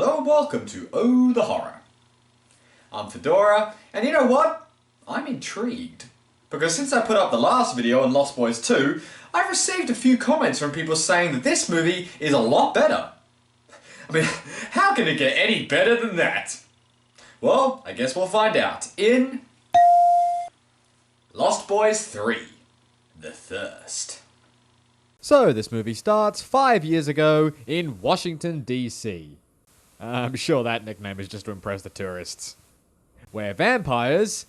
Hello and welcome to Oh the Horror. I'm Fedora, and you know what? I'm intrigued. Because since I put up the last video on Lost Boys 2, I've received a few comments from people saying that this movie is a lot better. I mean, how can it get any better than that? Well, I guess we'll find out in Lost Boys 3, The Thirst. So this movie starts 5 years ago in Washington, D.C. I'm sure that nickname is just to impress the tourists. Where vampires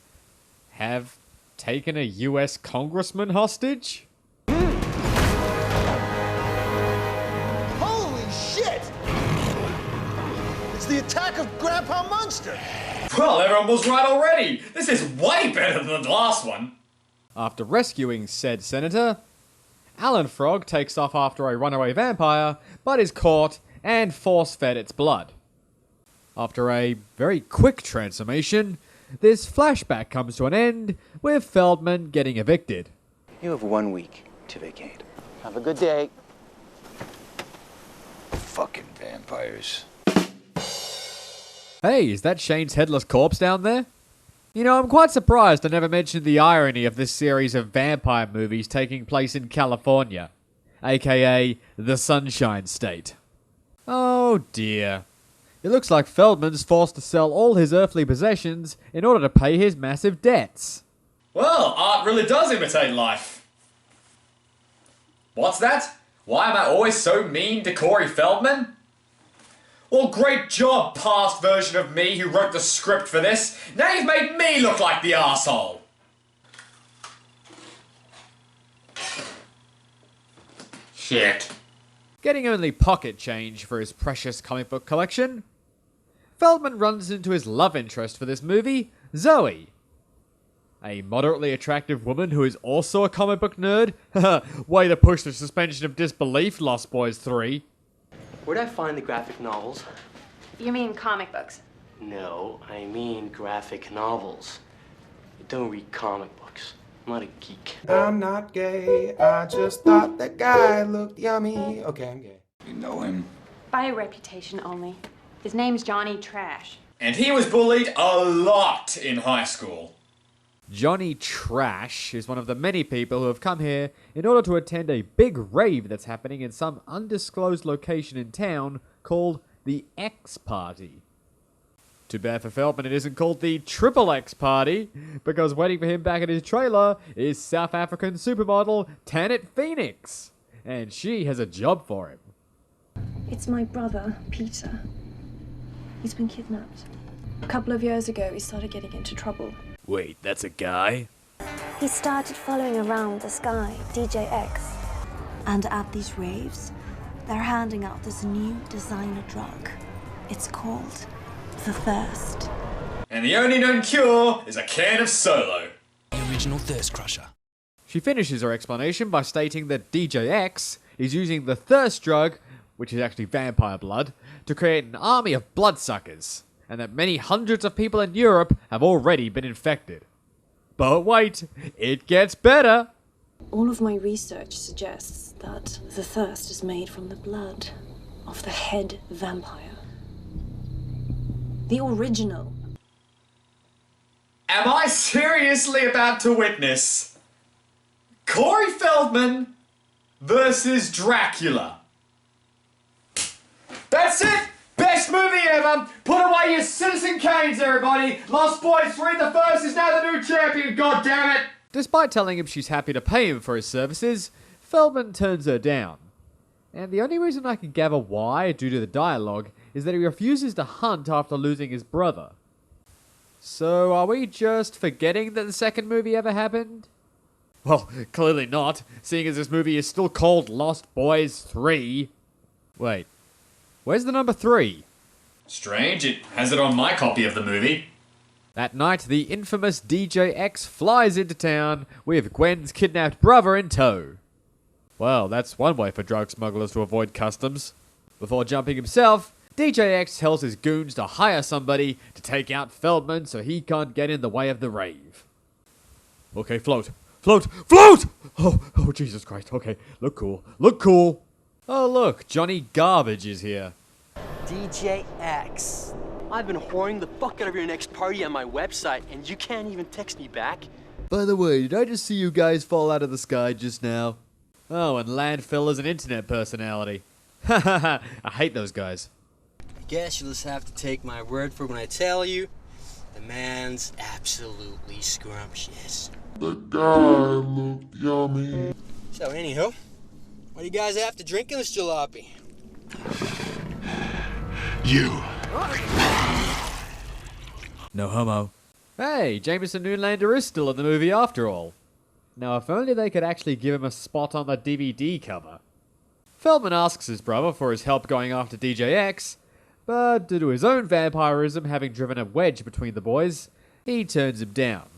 have taken a US congressman hostage? Holy shit! It's the attack of Grandpa Munster! Well, everyone was right already! This is way better than the last one! After rescuing said senator, Alan Frog takes off after a runaway vampire, but is caught and force-fed its blood. After a very quick transformation, this flashback comes to an end with Feldman getting evicted. You have 1 week to vacate. Have a good day. Fucking vampires. Hey, is that Shane's headless corpse down there? You know, I'm quite surprised I never mentioned the irony of this series of vampire movies taking place in California, aka the Sunshine State. Oh dear. It looks like Feldman's forced to sell all his earthly possessions in order to pay his massive debts. Well, art really does imitate life. What's that? Why am I always so mean to Corey Feldman? Well, great job, past version of me who wrote the script for this. Now you've made me look like the arsehole. Shit. Getting only pocket change for his precious comic book collection, Feldman runs into his love interest for this movie, Zoe. A moderately attractive woman who is also a comic book nerd. Way to push the suspension of disbelief, Lost Boys 3. Where'd I find the graphic novels? You mean comic books? No, I mean graphic novels. I don't read comic books. I'm not a geek. I'm not gay, I just thought that guy looked yummy. Okay, I'm gay. You know him? By reputation only. His name's Johnny Trash. And he was bullied a lot in high school. Johnny Trash is one of the many people who have come here in order to attend a big rave that's happening in some undisclosed location in town called the X Party. Too bad for Feldman it isn't called the Triple X Party, because waiting for him back at his trailer is South African supermodel Tanit Phoenix, and she has a job for him. It's my brother, Peter. He's been kidnapped. A couple of years ago, he started getting into trouble. Wait, that's a guy? He started following around this guy, DJ X. And at these raves, they're handing out this new designer drug. It's called The Thirst. And the only known cure is a can of Solo. The original thirst crusher. She finishes her explanation by stating that DJ X is using the thirst drug, which is actually vampire blood, to create an army of bloodsuckers, and that many hundreds of people in Europe have already been infected. But wait, it gets better! All of my research suggests that the thirst is made from the blood of the head vampire. The original. Am I seriously about to witness Corey Feldman versus Dracula? That's it! Best movie ever! Put away your Citizen Kanes, everybody! Lost Boys 3 The Thirst is now the new champion, goddammit! Despite telling him she's happy to pay him for his services, Feldman turns her down. And the only reason I can gather why, due to the dialogue, is that he refuses to hunt after losing his brother. So are we just forgetting that the second movie ever happened? Well, clearly not, seeing as this movie is still called Lost Boys 3. Wait, where's the number 3? Strange, it has it on my copy of the movie. That night, the infamous DJ X flies into town with Gwen's kidnapped brother in tow. Well, that's one way for drug smugglers to avoid customs. Before jumping himself, DJ X tells his goons to hire somebody to take out Feldman so he can't get in the way of the rave. Okay, float! Float! Float! Oh, Jesus Christ. Okay, look cool. Look cool. Oh, look, Johnny Garbage is here. DJ X. I've been whoring the fuck out of your next party on my website, and you can't even text me back? By the way, did I just see you guys fall out of the sky just now? Oh, and Landfill is an internet personality. Hahaha, I hate those guys. I guess you'll just have to take my word for it when I tell you the man's absolutely scrumptious. The guy looked yummy. So, anywho, what do you guys have to drink in this jalopy? You. No homo. Hey, Jamison Newlander is still in the movie after all. Now, if only they could actually give him a spot on the DVD cover. Feldman asks his brother for his help going after DJ X, but due to his own vampirism having driven a wedge between the boys, he turns him down.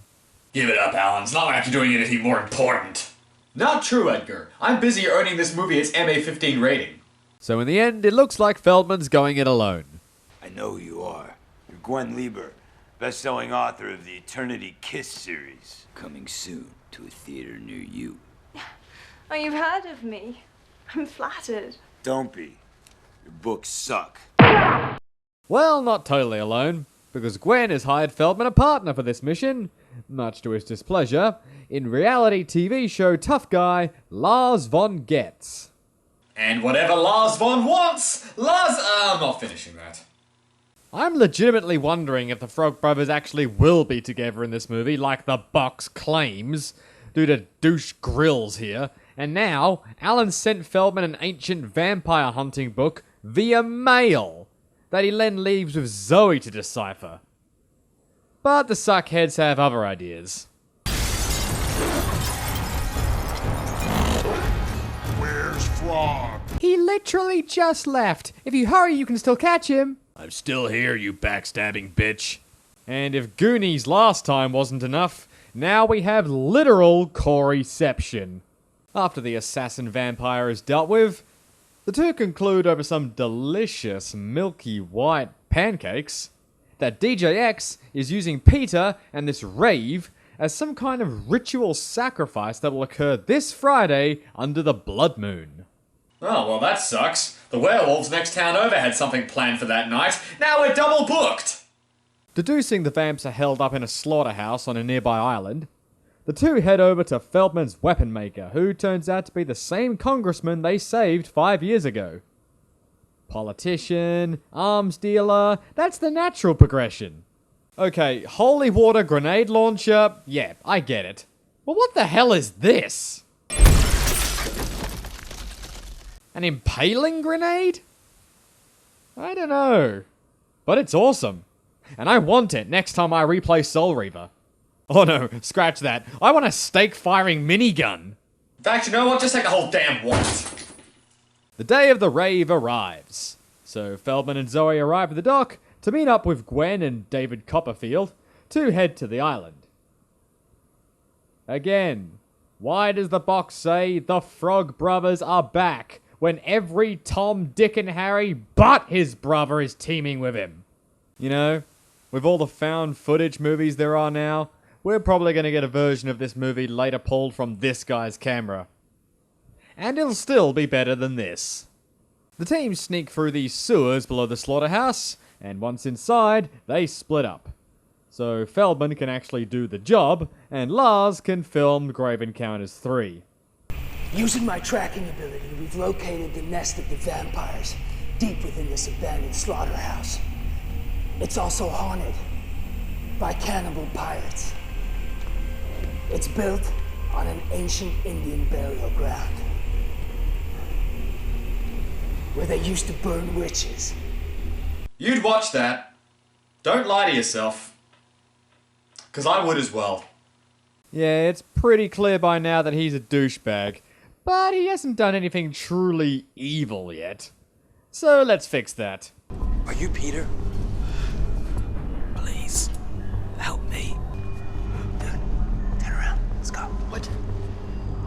Give it up, Alan. It's not like you're doing anything more important. Not true, Edgar. I'm busy earning this movie its MA-15 rating. So in the end, it looks like Feldman's going it alone. I know who you are. You're Gwen Lieber, best-selling author of the Eternity Kiss series. Coming soon to a theater near you. Oh, you've heard of me. I'm flattered. Don't be. Your books suck. Well, not totally alone, because Gwen has hired Feldman a partner for this mission, much to his displeasure, in reality TV show tough guy Lars von Getz. And whatever Lars von wants, I'm not finishing that. I'm legitimately wondering if the Frog Brothers actually will be together in this movie, like the box claims, due to douche grills here. And now, Alan sent Feldman an ancient vampire hunting book via mail that he then leaves with Zoe to decipher. But the suckheads have other ideas. Where's Frog? He literally just left. If you hurry, you can still catch him. I'm still here, you backstabbing bitch. And if Goonies last time wasn't enough, now we have literal Coreyception. After the assassin vampire is dealt with, the two conclude over some delicious milky white pancakes that DJ X is using Peter and this rave as some kind of ritual sacrifice that will occur this Friday under the blood moon. Oh, well that sucks. The werewolves next town over had something planned for that night. Now we're double booked! Deducing the vamps are held up in a slaughterhouse on a nearby island, the two head over to Feldman's weapon maker, who turns out to be the same congressman they saved 5 years ago. Politician, arms dealer, that's the natural progression. Okay, holy water grenade launcher, yeah, I get it. But what the hell is this? An impaling grenade? I don't know. But it's awesome. And I want it next time I replay Soul Reaver. Oh no, scratch that. I want a stake-firing minigun. In fact, you know what? Just take the whole damn what. The day of the rave arrives. So Feldman and Zoe arrive at the dock to meet up with Gwen and David Copperfield to head to the island. Again, why does the box say the Frog Brothers are back when every Tom, Dick and Harry but his brother is teaming with him? You know, with all the found footage movies there are now, we're probably going to get a version of this movie later pulled from this guy's camera. And it'll still be better than this. The team sneak through these sewers below the slaughterhouse, and once inside, they split up. So Feldman can actually do the job, and Lars can film Grave Encounters 3. Using my tracking ability, we've located the nest of the vampires deep within this abandoned slaughterhouse. It's also haunted by cannibal pirates. It's built on an ancient Indian burial ground where they used to burn witches. You'd watch that. Don't lie to yourself. 'Cause I would as well. Yeah, it's pretty clear by now that he's a douchebag, but he hasn't done anything truly evil yet. So let's fix that. Are you Peter? Please, help me. Dude, turn around. Let's go. What?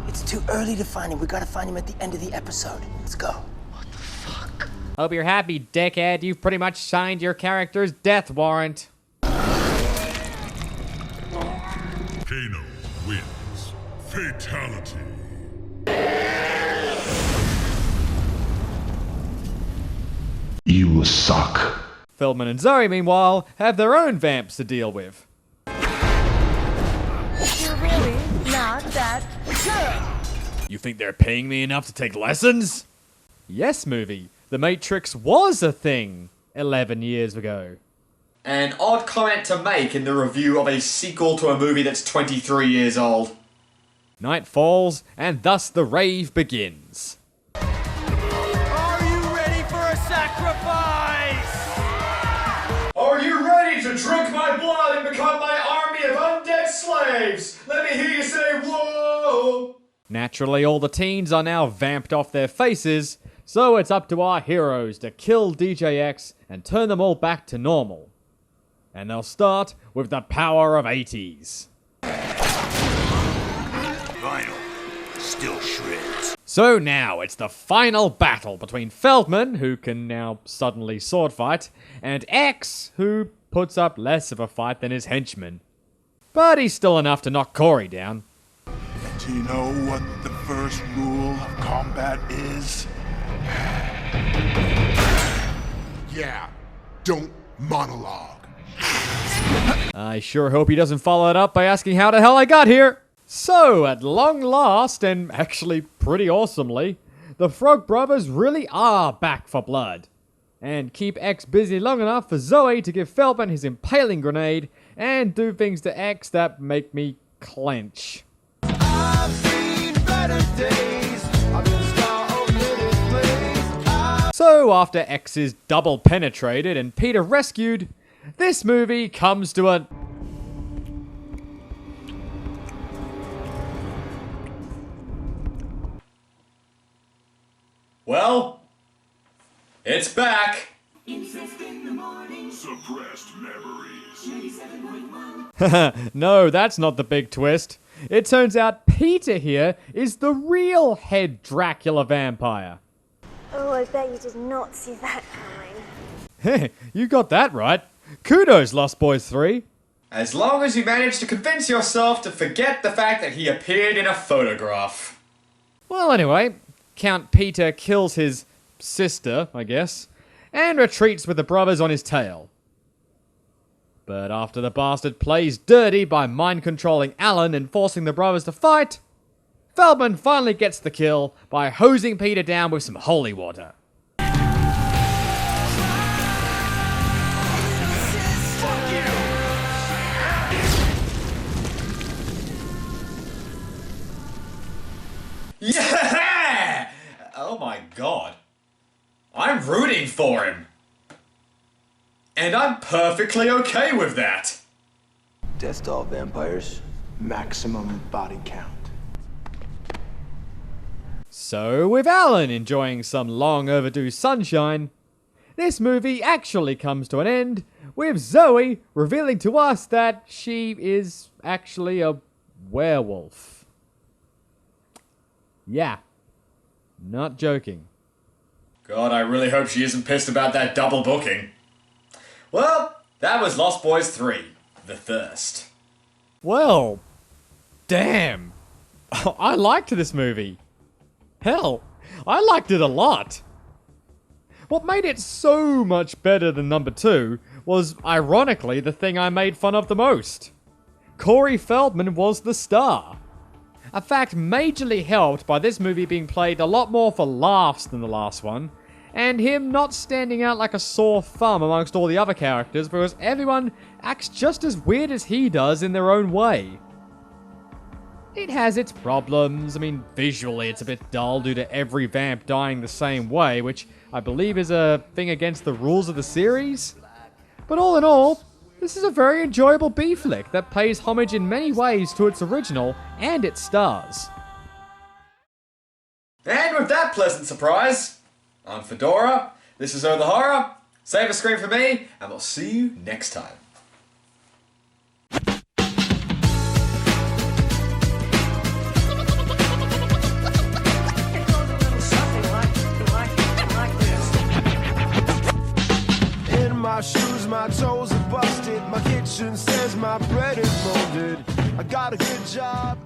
It's too early to find him. We gotta find him at the end of the episode. Let's go. What the fuck? Hope you're happy, dickhead. You've pretty much signed your character's death warrant. Kano wins. Fatality. You suck. Feldman and Zoe, meanwhile, have their own vamps to deal with. You're really not that good. You think they're paying me enough to take lessons? Yes, movie. The Matrix was a thing 11 years ago. An odd comment to make in the review of a sequel to a movie that's 23 years old. Night falls, and thus the rave begins. Are you ready for a sacrifice? Are you ready to drink my blood and become my army of undead slaves? Let me hear you say, whoa! Naturally, all the teens are now vamped off their faces, so it's up to our heroes to kill DJ X and turn them all back to normal. And they'll start with the power of 80s. Vinyl still shreds. So now it's the final battle between Feldman, who can now suddenly sword fight, and X, who puts up less of a fight than his henchman. But he's still enough to knock Corey down. Do you know what the first rule of combat is? Yeah, don't monologue. I sure hope he doesn't follow it up by asking how the hell I got here. So, at long last, and actually pretty awesomely, the Frog Brothers really are back for blood. And keep X busy long enough for Zoe to give Feldman his impaling grenade and do things to X that make me clench. I've seen better days. I've been star of this place. So, after X is double penetrated and Peter rescued, this movie comes to a... Well, it's back. Suppressed memories. No, that's not the big twist. It turns out Peter here is the real head Dracula vampire. Oh, I bet you did not see that coming. Hey, you got that right. Kudos, Lost Boys 3. As long as you manage to convince yourself to forget the fact that he appeared in a photograph. Well, anyway, Count Peter kills his sister, I guess, and retreats with the brothers on his tail. But after the bastard plays dirty by mind-controlling Alan and forcing the brothers to fight, Feldman finally gets the kill by hosing Peter down with some holy water. Yeah! Oh my god. I'm rooting for him. And I'm perfectly okay with that. Death to all vampires. Maximum body count. So, with Alan enjoying some long overdue sunshine, this movie actually comes to an end with Zoe revealing to us that she is actually a werewolf. Yeah, not joking. God, I really hope she isn't pissed about that double booking. Well, that was Lost Boys 3, The Thirst. Well, damn. I liked this movie. Hell, I liked it a lot. What made it so much better than number 2 was, ironically, the thing I made fun of the most. Corey Feldman was the star. A fact majorly helped by this movie being played a lot more for laughs than the last one, and him not standing out like a sore thumb amongst all the other characters because everyone acts just as weird as he does in their own way. It has its problems. I mean, visually it's a bit dull due to every vamp dying the same way, which I believe is a thing against the rules of the series. But all in all, this is a very enjoyable B-flick that pays homage in many ways to its original and its stars. And with that pleasant surprise, I'm Fedora, this is the Horror, save a screen for me, and we'll see you next time. My shoes, my toes are busted. My kitchen says my bread is molded. I got a good job.